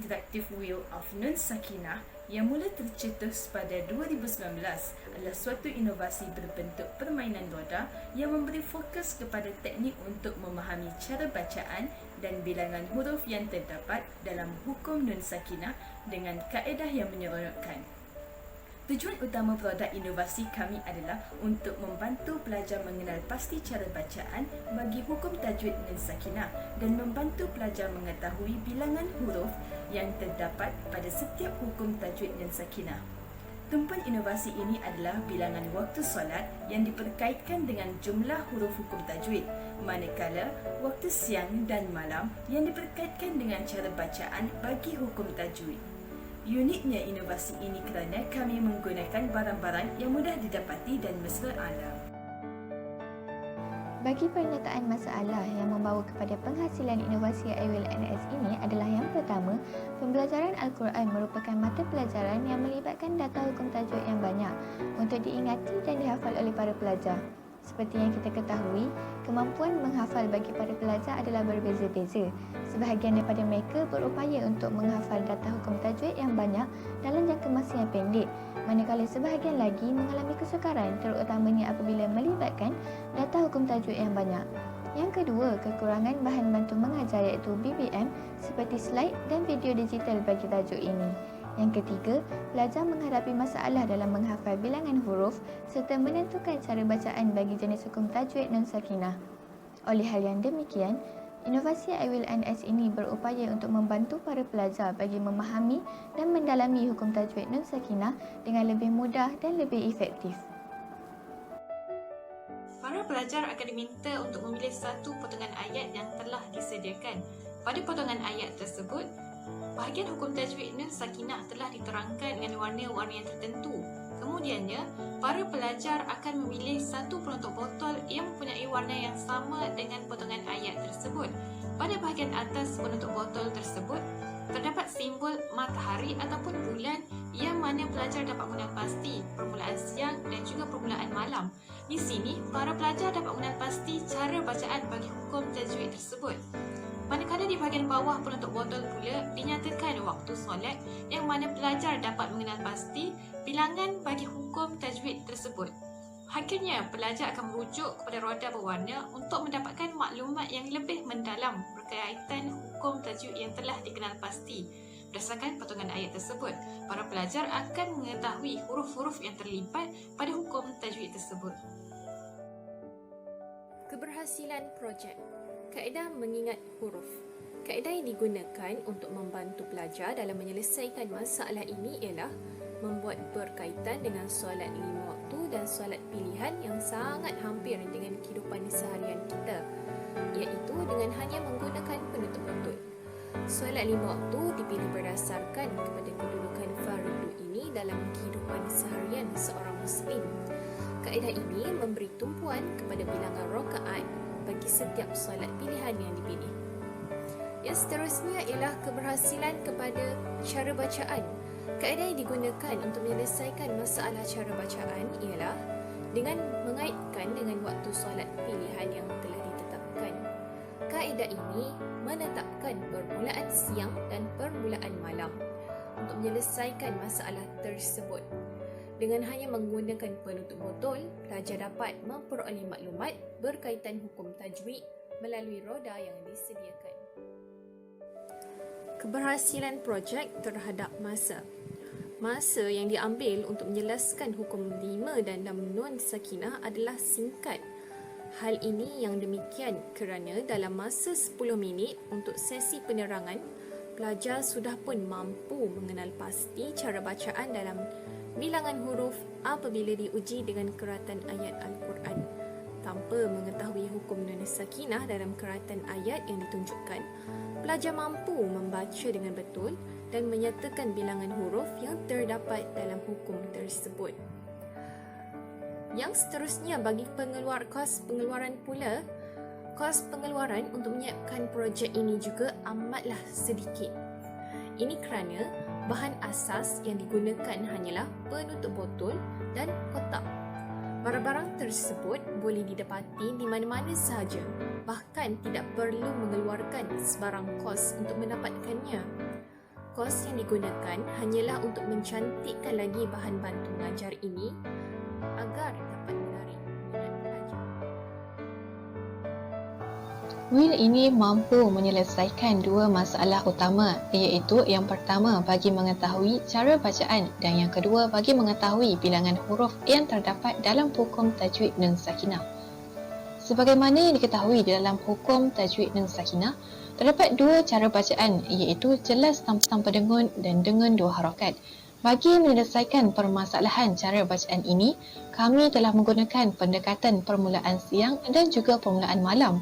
Interactive Wheel of Nun Sakinah yang mula tercetus pada 2019 adalah suatu inovasi berbentuk permainan roda yang memberi fokus kepada teknik untuk memahami cara bacaan dan bilangan huruf yang terdapat dalam hukum Nun Sakinah dengan kaedah yang menyeronokkan. Tujuan utama produk inovasi kami adalah untuk membantu pelajar mengenal pasti cara bacaan bagi hukum tajwid Nun Sakinah dan membantu pelajar mengetahui bilangan huruf yang terdapat pada setiap hukum tajwid Nun Sakinah. Tumpuan inovasi ini adalah bilangan waktu solat yang diperkaitkan dengan jumlah huruf hukum tajwid, manakala waktu siang dan malam yang diperkaitkan dengan cara bacaan bagi hukum tajwid. Uniknya inovasi ini kerana kami menggunakan barang-barang yang mudah didapati dan mesra alam. Bagi pernyataan masalah yang membawa kepada penghasilan inovasi IWIL-NS ini adalah yang pertama, pembelajaran Al-Quran merupakan mata pelajaran yang melibatkan data hukum tajwid yang banyak untuk diingati dan dihafal oleh para pelajar. Seperti yang kita ketahui, kemampuan menghafal bagi para pelajar adalah berbeza-beza. Sebahagian daripada mereka berupaya untuk menghafal data hukum tajwid yang banyak dalam jangka masa yang pendek, manakala sebahagian lagi mengalami kesukaran terutamanya apabila melibatkan data hukum tajwid yang banyak. Yang kedua, kekurangan bahan bantu mengajar iaitu BBM seperti slide dan video digital bagi tajuk ini. Yang ketiga, pelajar menghadapi masalah dalam menghafal bilangan huruf serta menentukan cara bacaan bagi jenis hukum tajwid Nun Sakinah. Oleh hal yang demikian, inovasi IWIL-NS ini berupaya untuk membantu para pelajar bagi memahami dan mendalami hukum tajwid Nun Sakinah dengan lebih mudah dan lebih efektif. Para pelajar akan diminta untuk memilih satu potongan ayat yang telah disediakan. Pada potongan ayat tersebut, bahagian hukum tajwid Nun Sakinah telah diterangkan dengan warna-warna yang tertentu. Kemudiannya, para pelajar akan memilih satu penutup botol yang mempunyai warna yang sama dengan potongan ayat tersebut. Pada bahagian atas penutup botol tersebut, terdapat simbol matahari ataupun bulan yang mana pelajar dapat mengenal pasti permulaan siang dan juga permulaan malam. Di sini, para pelajar dapat mengenal pasti cara bacaan bagi hukum tajwid tersebut. Manakala di bahagian bawah penutup botol pula dinyatakan waktu solat yang mana pelajar dapat mengenal pasti bilangan bagi hukum tajwid tersebut. Akhirnya, pelajar akan merujuk kepada roda berwarna untuk mendapatkan maklumat yang lebih mendalam berkaitan hukum tajwid yang telah dikenal pasti. Berdasarkan potongan ayat tersebut, para pelajar akan mengetahui huruf-huruf yang terlibat pada hukum tajwid tersebut. Keberhasilan projek. Kaedah mengingat huruf. Kaedah yang digunakan untuk membantu pelajar dalam menyelesaikan masalah ini ialah membuat berkaitan dengan solat 5 waktu dan solat pilihan yang sangat hampir dengan kehidupan seharian kita, iaitu dengan hanya menggunakan penutup botol. Solat 5 waktu dipilih berdasarkan kepada kedudukan fardu ini dalam kehidupan seharian seorang Muslim. Kaedah ini memberi tumpuan kepada bilangan rakaat bagi setiap solat pilihan yang dipilih. Yang seterusnya ialah keberhasilan kepada cara bacaan. Kaedah yang digunakan untuk menyelesaikan masalah cara bacaan ialah dengan mengaitkan dengan waktu solat pilihan yang telah ditetapkan. Kaedah ini menetapkan permulaan siang dan permulaan malam untuk menyelesaikan masalah tersebut. Dengan hanya menggunakan penutup botol, pelajar dapat memperoleh maklumat berkaitan hukum tajwid melalui roda yang disediakan. Keberhasilan projek terhadap masa. Masa yang diambil untuk menjelaskan hukum 5 dan 6 Nun Sakinah adalah singkat. Hal ini yang demikian kerana dalam masa 10 minit untuk sesi penerangan, pelajar sudah pun mampu mengenal pasti cara bacaan dalam bilangan huruf apabila diuji dengan keratan ayat Al-Quran. Tanpa mengetahui hukum Nun Sakinah dalam keratan ayat yang ditunjukkan, pelajar mampu membaca dengan betul dan menyatakan bilangan huruf yang terdapat dalam hukum tersebut. Yang seterusnya, bagi pengeluar kos pengeluaran pula, kos pengeluaran untuk menyiapkan projek ini juga amatlah sedikit. Ini kerana bahan asas yang digunakan hanyalah penutup botol dan kotak. Barang-barang tersebut boleh didapati di mana-mana sahaja, bahkan tidak perlu mengeluarkan sebarang kos untuk mendapatkannya. Kos yang digunakan hanyalah untuk mencantikkan lagi bahan bantu mengajar ini agar dapat menarik minat pelajar. Will ini mampu menyelesaikan dua masalah utama, iaitu yang pertama bagi mengetahui cara bacaan dan yang kedua bagi mengetahui bilangan huruf yang terdapat dalam hukum tajwid Nun Sakinah. Sebagaimana yang diketahui di dalam hukum tajwid Nun Sakinah, terdapat dua cara bacaan, iaitu jelas tanpa dengun dan dengan dua harakat. Bagi menyelesaikan permasalahan cara bacaan ini, kami telah menggunakan pendekatan permulaan siang dan juga permulaan malam.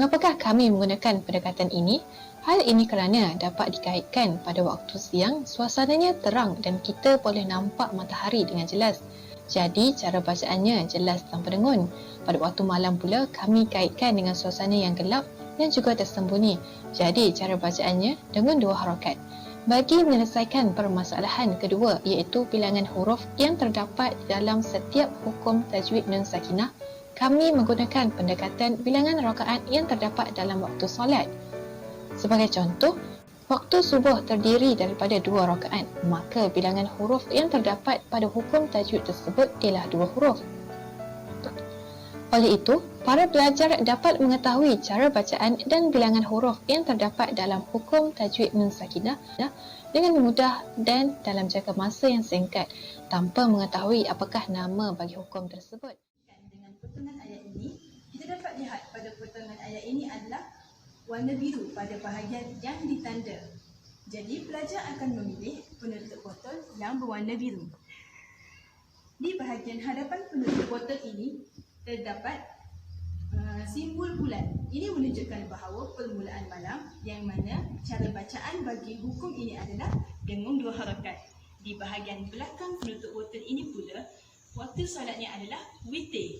Mengapakah kami menggunakan pendekatan ini? Hal ini kerana dapat dikaitkan pada waktu siang, suasananya terang dan kita boleh nampak matahari dengan jelas. Jadi, cara bacaannya jelas tanpa dengun. Pada waktu malam pula, kami kaitkan dengan suasana yang gelap dan juga tersembunyi. Jadi, cara bacaannya dengan dua harakat. Bagi menyelesaikan permasalahan kedua, iaitu bilangan huruf yang terdapat dalam setiap hukum tajwid Nun Sakinah, kami menggunakan pendekatan bilangan rakaat yang terdapat dalam waktu solat. Sebagai contoh, waktu subuh terdiri daripada 2 rakaat, maka bilangan huruf yang terdapat pada hukum tajwid tersebut ialah 2 huruf. Oleh itu, para pelajar dapat mengetahui cara bacaan dan bilangan huruf yang terdapat dalam hukum tajwid Nun Sakinah dengan mudah dan dalam jangka masa yang singkat tanpa mengetahui apakah nama bagi hukum tersebut. Dengan potongan ayat ini, kita dapat lihat pada potongan ayat ini adalah warna biru pada bahagian yang ditanda. Jadi, pelajar akan memilih penutup botol yang berwarna biru. Di bahagian hadapan penutup botol ini, terdapat simbol bulan. Ini menunjukkan bahawa permulaan malam yang mana cara bacaan bagi hukum ini adalah dengan 2 harakat. Di bahagian belakang penutup botol ini pula, waktu solatnya adalah witir.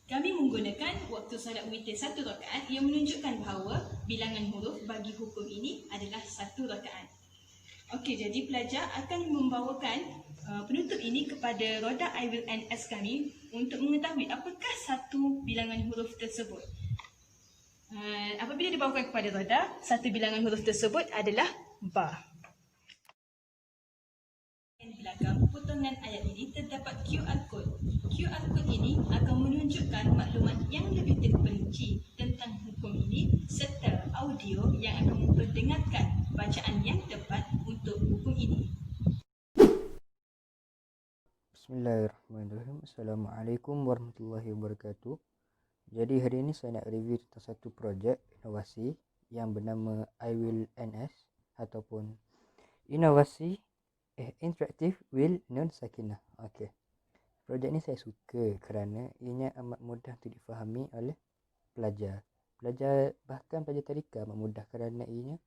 Kami menggunakan waktu solat witir 1 rakaat yang menunjukkan bahawa bilangan huruf bagi hukum ini adalah 1 rakaat. Okey, jadi pelajar akan membawakan penutup ini kepada roda IWNS kami untuk mengetahui apakah satu bilangan huruf tersebut. Apabila dibawakan kepada roda, satu bilangan huruf tersebut adalah ba. Di belakang potongan ayat ini terdapat QR code. QR code ini akan menunjukkan maklumat yang lebih terperinci tentang hukum ini serta audio yang akan memperdengarkan bacaan yang tepat untuk hukum ini. Bismillahirrahmanirrahim. Assalamualaikum warahmatullahi wabarakatuh. Jadi hari ini saya nak review tentang satu projek inovasi yang bernama IWNS ataupun Inovasi Interaktif Will Nun Sakinah. Okey. Projek ni saya suka kerana ianya amat mudah untuk difahami oleh pelajar. Bahkan pelajar tadika amat mudah kerana ianya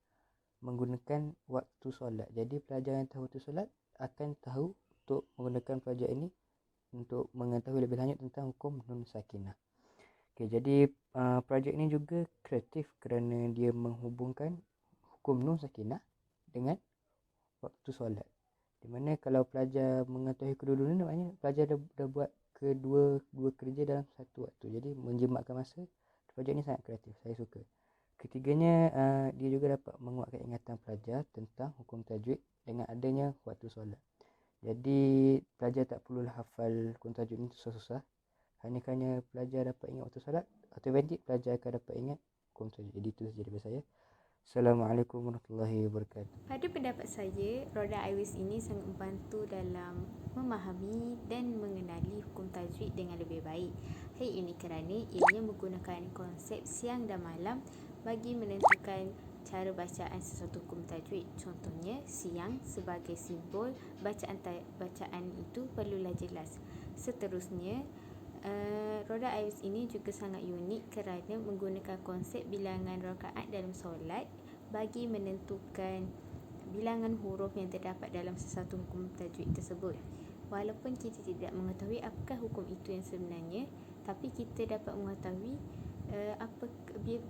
menggunakan waktu solat. Jadi pelajar yang tahu waktu solat akan tahu untuk menggunakan projek ini untuk mengetahui lebih lanjut tentang hukum Nun Sakinah. Okey, jadi projek ini juga kreatif kerana dia menghubungkan hukum Nun Sakinah dengan waktu solat. Di mana kalau pelajar mengetahui kedua-duanya, maknanya pelajar dah buat dua kerja dalam satu waktu. Jadi menjematkan masa. Projek ini sangat kreatif, saya suka. Ketiganya, dia juga dapat menguatkan ingatan pelajar tentang hukum tajwid dengan adanya waktu solat. Jadi pelajar tak perlulah hafal hukum tajwid ini susah-susah. Hanya kerana pelajar dapat ingat waktu solat, automatik pelajar akan dapat ingat hukum tajwid. Jadi itu saja daripada saya. Assalamualaikum warahmatullahi wabarakatuh. Pada pendapat saya, roda iWis ini sangat membantu dalam memahami dan mengenali hukum tajwid dengan lebih baik. Hal ini kerana ianya menggunakan konsep siang dan malam bagi menentukan cara bacaan sesuatu hukum tajwid. Contohnya, siang sebagai simbol bacaan itu perlulah jelas. Seterusnya, roda iWis ini juga sangat unik kerana menggunakan konsep bilangan rakaat dalam solat bagi menentukan bilangan huruf yang terdapat dalam sesuatu hukum tajwid tersebut. Walaupun kita tidak mengetahui apakah hukum itu yang sebenarnya, tapi kita dapat mengetahui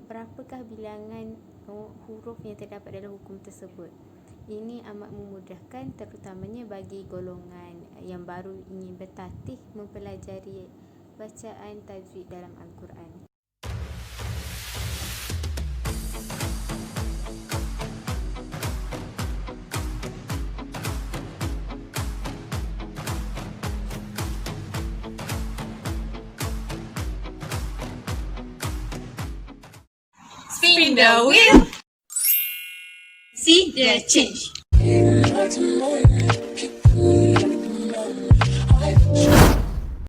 berapakah bilangan huruf yang terdapat dalam hukum tersebut. Ini amat memudahkan terutamanya bagi golongan yang baru ingin bertatih mempelajari bacaan tajwid dalam Al-Quran. spin the wheel. See the change.